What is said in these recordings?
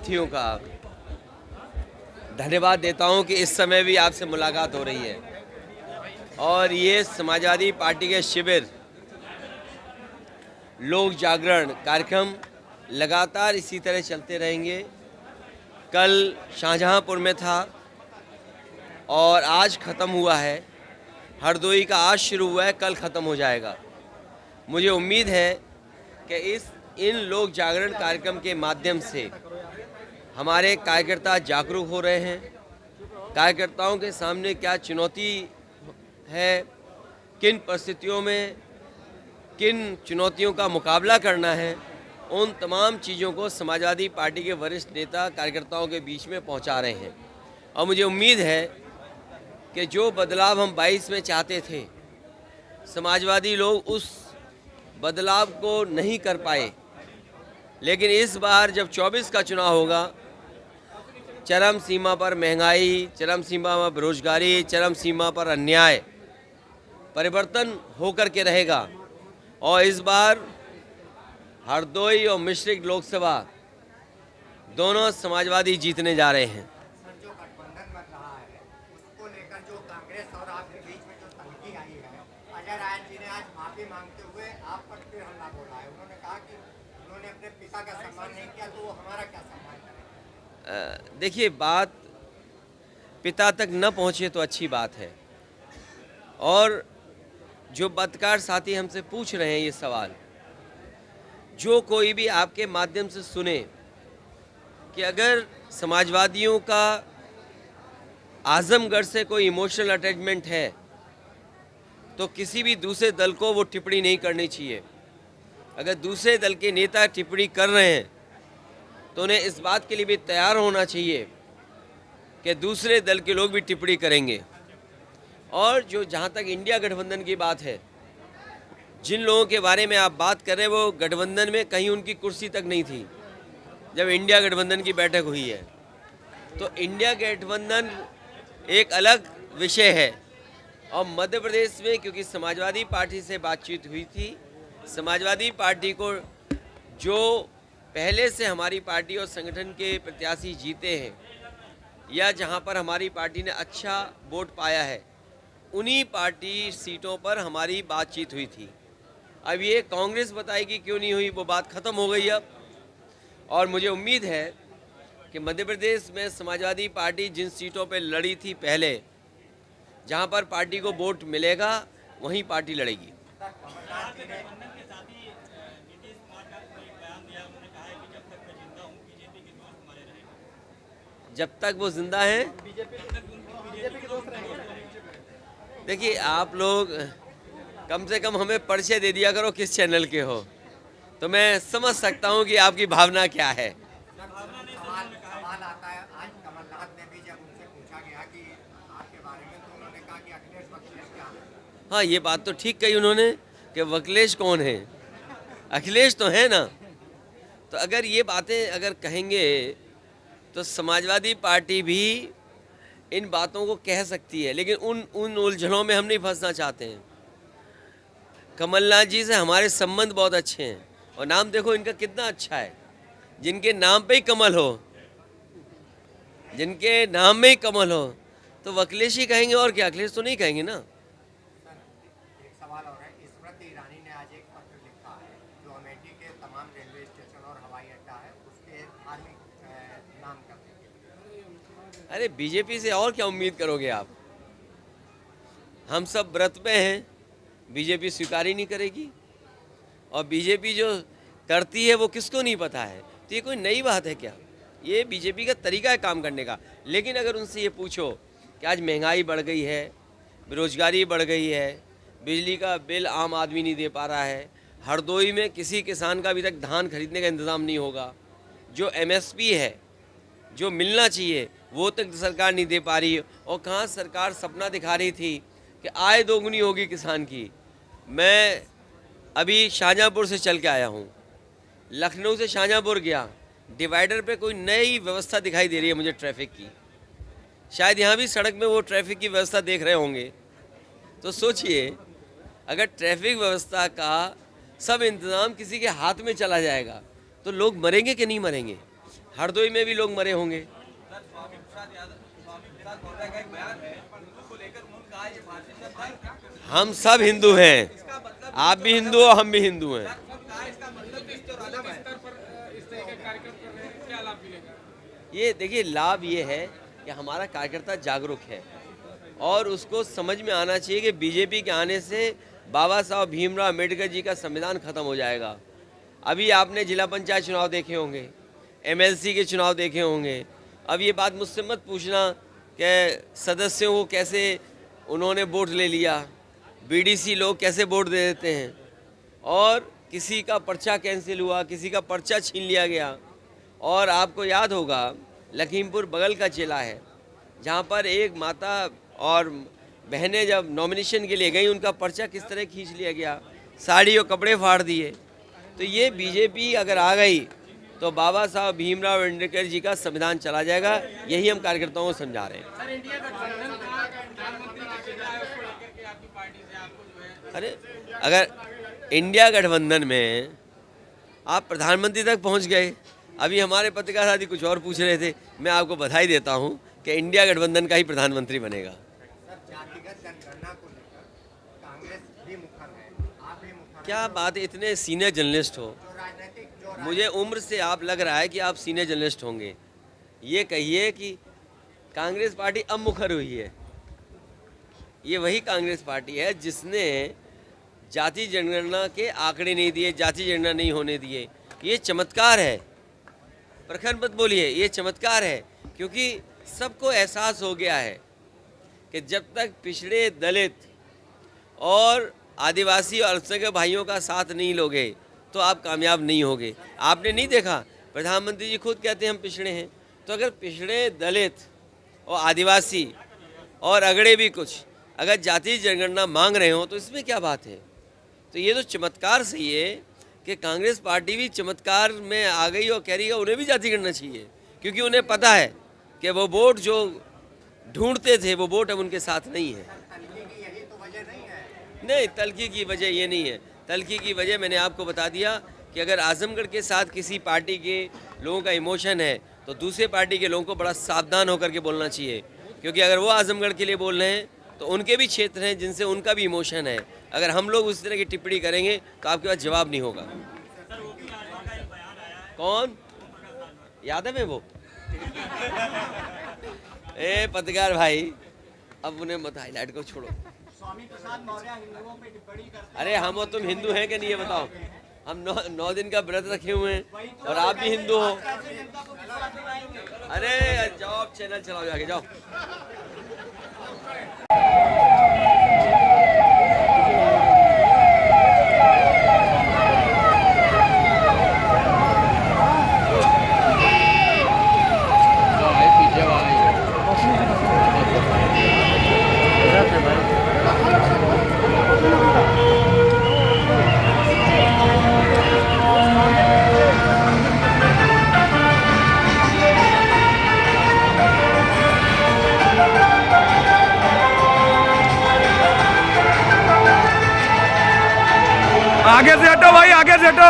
साथियों का धन्यवाद देता हूं कि इस समय भी आपसे मुलाकात हो रही है और ये समाजवादी पार्टी के शिविर लोक जागरण कार्यक्रम लगातार इसी तरह चलते रहेंगे। कल शाहजहांपुर में था और आज ख़त्म हुआ है। हरदोई का आज शुरू हुआ है, कल ख़त्म हो जाएगा। मुझे उम्मीद है कि इन लोक जागरण कार्यक्रम के माध्यम से हमारे कार्यकर्ता जागरूक हो रहे हैं। कार्यकर्ताओं के सामने क्या चुनौती है, किन परिस्थितियों में किन चुनौतियों का मुकाबला करना है, उन तमाम चीज़ों को समाजवादी पार्टी के वरिष्ठ नेता कार्यकर्ताओं के बीच में पहुंचा रहे हैं। और मुझे उम्मीद है कि जो बदलाव हम 22 में चाहते थे, समाजवादी लोग उस बदलाव को नहीं कर पाए, लेकिन इस बार जब 24 का चुनाव होगा, चरम सीमा पर महंगाई, चरम सीमा पर बेरोजगारी, चरम सीमा पर अन्याय परिवर्तन होकर के रहेगा। और इस बार हरदोई और मिश्रिख लोकसभा दोनों समाजवादी जीतने जा रहे हैं। जो गठबंधन बन रहा है उसको लेकर जो कांग्रेस और आपके बीच में जो तंगी आई है, अजय राय जी ने आज माफी मांगते हुए आप पर फिर हमला बोला है। उन्होंने कहा कि उन्होंने अपने पिता का सम्मान नहीं किया, तो वो हमारा क्या सम्मान करें? देखिए, बात पिता तक न पहुंचे तो अच्छी बात है। और जो पत्रकार साथी हमसे पूछ रहे हैं ये सवाल, जो कोई भी आपके माध्यम से सुने कि अगर समाजवादियों का आजमगढ़ से कोई इमोशनल अटैचमेंट है तो किसी भी दूसरे दल को वो टिप्पणी नहीं करनी चाहिए। अगर दूसरे दल के नेता टिप्पणी कर रहे हैं तो उन्हें इस बात के लिए भी तैयार होना चाहिए कि दूसरे दल के लोग भी टिप्पणी करेंगे। और जो जहाँ तक इंडिया गठबंधन की बात है, जिन लोगों के बारे में आप बात कर रहे हैं वो गठबंधन में कहीं उनकी कुर्सी तक नहीं थी जब इंडिया गठबंधन की बैठक हुई है। तो इंडिया गठबंधन एक अलग विषय है। और मध्य प्रदेश में क्योंकि समाजवादी पार्टी से बातचीत हुई थी, समाजवादी पार्टी को जो पहले से हमारी पार्टी और संगठन के प्रत्याशी जीते हैं या जहां पर हमारी पार्टी ने अच्छा वोट पाया है, उन्हीं पार्टी सीटों पर हमारी बातचीत हुई थी। अब ये कांग्रेस बताएगी क्यों नहीं हुई, वो बात ख़त्म हो गई अब। और मुझे उम्मीद है कि मध्य प्रदेश में समाजवादी पार्टी जिन सीटों पर लड़ी थी पहले, जहां पर पार्टी को वोट मिलेगा वहीं पार्टी लड़ेगी। जब तक वो जिंदा हैं, देखिए आप लोग कम से कम हमें परिचय दे दिया करो किस चैनल के हो, तो मैं समझ सकता हूं कि आपकी भावना क्या है। सवाल आता है, आज कमलनाथ ने भी जब उनसे पूछा गया कि आपके बारे में, तो उन्होंने कहा कि अखिलेश वकीलेश क्या है। हाँ, ये बात तो ठीक कही उन्होंने कि वकीलेश कौन है, अखिलेश तो है ना। तो अगर ये बातें अगर कहेंगे तो समाजवादी पार्टी भी इन बातों को कह सकती है, लेकिन उन उलझनों में हम नहीं फंसना चाहते हैं। कमलनाथ जी से हमारे संबंध बहुत अच्छे हैं और नाम देखो इनका कितना अच्छा है। जिनके नाम पे ही कमल हो, जिनके नाम में ही कमल हो, तो वकीलेश ही कहेंगे और क्या, अखिलेश तो नहीं कहेंगे ना। एक सवाल और है, स्मृति ईरानी ने आज एक पत्र लिखा है जो अमेठी के तमाम रेलवे स्टेशन और हवाई अड्डा है उसके धार्मिक नाम करने के लिए। अरे बीजेपी से और क्या उम्मीद करोगे आप। हम सब व्रत पे हैं, बीजेपी स्वीकार ही नहीं करेगी। और बीजेपी जो करती है वो किसको नहीं पता है, तो ये कोई नई बात है क्या। ये बीजेपी का तरीका है काम करने का। लेकिन अगर उनसे ये पूछो कि आज महंगाई बढ़ गई है, बेरोजगारी बढ़ गई है, बिजली का बिल आम आदमी नहीं दे पा रहा है, हरदोई में किसी किसान का अभी तक धान खरीदने का इंतज़ाम नहीं होगा, जो एमएसपी है जो मिलना चाहिए वो तक सरकार नहीं दे पा रही है। और कहाँ सरकार सपना दिखा रही थी कि आय दोगुनी होगी किसान की। मैं अभी शाहजहांपुर से चल के आया हूँ, लखनऊ से शाहजहांपुर गया, डिवाइडर पे कोई नई व्यवस्था दिखाई दे रही है मुझे ट्रैफिक की। शायद यहाँ भी सड़क में वो ट्रैफिक की व्यवस्था देख रहे होंगे। तो सोचिए, अगर ट्रैफिक व्यवस्था का सब इंतज़ाम किसी के हाथ में चला जाएगा तो लोग मरेंगे कि नहीं मरेंगे। हरदोई में भी लोग मरे होंगे। हम सब हिंदू हैं, आप भी हिंदू हो, हम भी हिंदू हैं। ये देखिए, लाभ ये है कि हमारा कार्यकर्ता जागरूक है और उसको समझ में आना चाहिए कि बीजेपी के आने से बाबा साहब भीमराव अम्बेडकर जी का संविधान खत्म हो जाएगा। अभी आपने जिला पंचायत चुनाव देखे होंगे, एमएलसी के चुनाव देखे होंगे। अब ये बात मुझसे मत पूछना कि सदस्यों को कैसे उन्होंने वोट ले लिया, बीडीसी लोग कैसे वोट दे देते हैं, और किसी का पर्चा कैंसिल हुआ, किसी का पर्चा छीन लिया गया। और आपको याद होगा, लखीमपुर बगल का जिला है जहाँ पर एक माता और बहनें जब नॉमिनेशन के लिए गई, उनका पर्चा किस तरह खींच लिया गया, साड़ी और कपड़े फाड़ दिए। तो ये बीजेपी अगर आ गई तो बाबा साहब भीमराव अम्बेडकर जी का संविधान चला जाएगा। यही हम कार्यकर्ताओं को समझा रहे हैं। अरे अगर इंडिया गठबंधन में आप प्रधानमंत्री तक पहुंच गए, अभी हमारे पत्रकार साथी कुछ और पूछ रहे थे, मैं आपको बधाई देता हूं कि इंडिया गठबंधन का ही प्रधानमंत्री बनेगा। जातिगत जनगणना को लेकर कांग्रेस भी मुखर है, आप भी मुखर हैं। क्या बात है, इतने सीनियर जर्नलिस्ट हो, मुझे उम्र से आप लग रहा है कि आप सीनियर जर्नलिस्ट होंगे। ये कहिए कि कांग्रेस पार्टी अब मुखर हुई है। ये वही कांग्रेस पार्टी है जिसने जाति जनगणना के आंकड़े नहीं दिए, जाति जनगणना नहीं होने दिए। ये चमत्कार है, प्रखर मत बोलिए, ये चमत्कार है, क्योंकि सबको एहसास हो गया है कि जब तक पिछड़े, दलित और आदिवासी और अल्पसंख्यक भाइयों का साथ नहीं लोगे तो आप कामयाब नहीं होगे। आपने नहीं देखा, प्रधानमंत्री जी खुद कहते हैं हम पिछड़े हैं। तो अगर पिछड़े, दलित और आदिवासी और अगड़े भी कुछ अगर जाति जनगणना मांग रहे हो तो इसमें क्या बात है। तो ये तो चमत्कार सही है कि कांग्रेस पार्टी भी चमत्कार में आ गई और कह रही है उन्हें भी जाति करना चाहिए, क्योंकि उन्हें पता है कि वो वोट जो ढूंढते थे वो वोट अब उनके साथ नहीं है। नहीं, तल्खी की वजह ये नहीं है। तल्खी की वजह मैंने आपको बता दिया कि अगर आजमगढ़ के साथ किसी पार्टी के लोगों का इमोशन है तो दूसरे पार्टी के लोगों को बड़ा सावधान होकर के बोलना चाहिए, क्योंकि अगर वो आजमगढ़ के लिए बोल रहे हैं तो उनके भी क्षेत्र हैं जिनसे उनका भी इमोशन है। अगर हम लोग उस तरह की टिप्पणी करेंगे तो आपके पास जवाब नहीं होगा। कौन यादव है वो? ए पत्रकार भाई, अब उन्हें मत हाईलाइट को छोड़ो। अरे हम और तुम हिंदू हैं कि नहीं ये बताओ? हम 9 दिन का व्रत रखे हुए हैं और आप भी हिंदू हो। अरे जाओ, आप चैनल चलाओ, जाके जाओ। आगे से हटो भाई, आगे से हटो।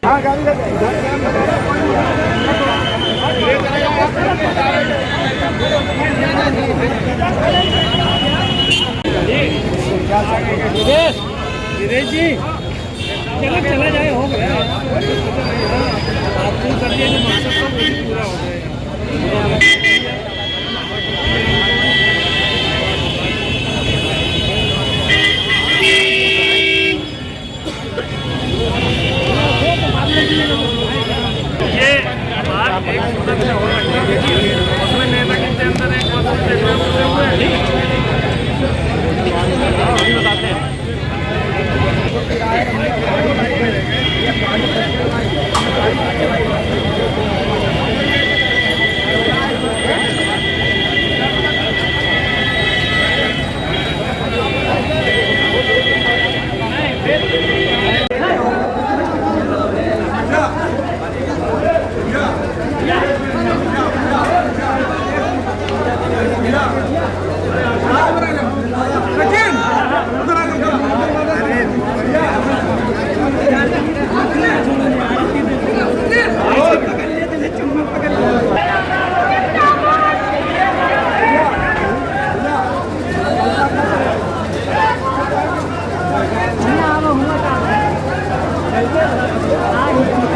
हाँ गाड़ी दिनेश जी चला जाए, हो गया आप कर दिया जो मकसद था वो पूरा हो गया। ये बात एक उसमें नेता के अंदर एक बताते हैं। है